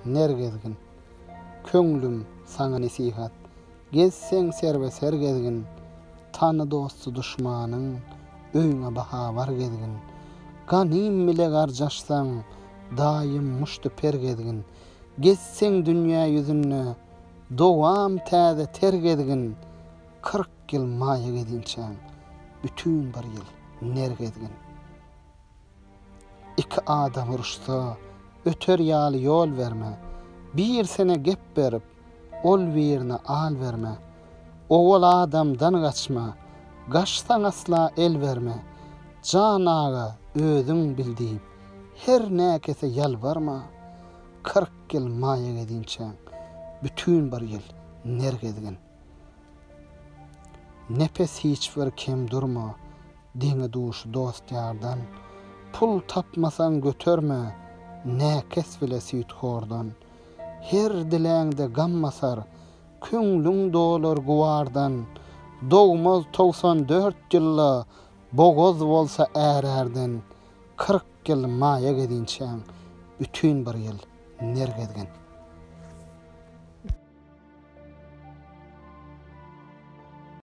nergedgin. Köňlüm sana nesihat, gezseň serbe-ser gezgin. Tanı dostu düşmanyň öýüňe bahabar gezgin. Ganym bile garjaşsaň, daýym muşdy per gezgin. Gezseň dünýä ýüzüne, dowam täze ter gezgin. 40 ýyl maýa gedinçäň, bütün bir ýyl nergedgin. İki adam uruşsa, öter ýaly ýol verme. Bir sene gep berip, ol birine al verme. Owul adamdan gaçma, gaçsaň asla el verme. Janaga özüň bildiýip, her näkese ýalbarma. 40 ýyl maýa gedinçäň, bütün bir ýyl nergedgin. Nepes hiç bir kem durma, diňe duşy dost ýardan. Pul tapmasan götörme, näkes bile süýt hordan. Her diläňde gam masar, köňlüň dolar guwardan. Dogmaz 94 ýylla, bogoz bolsa ärärden. 40 ýyl maýa gedinçäň, bütün bir ýyl nergedgin.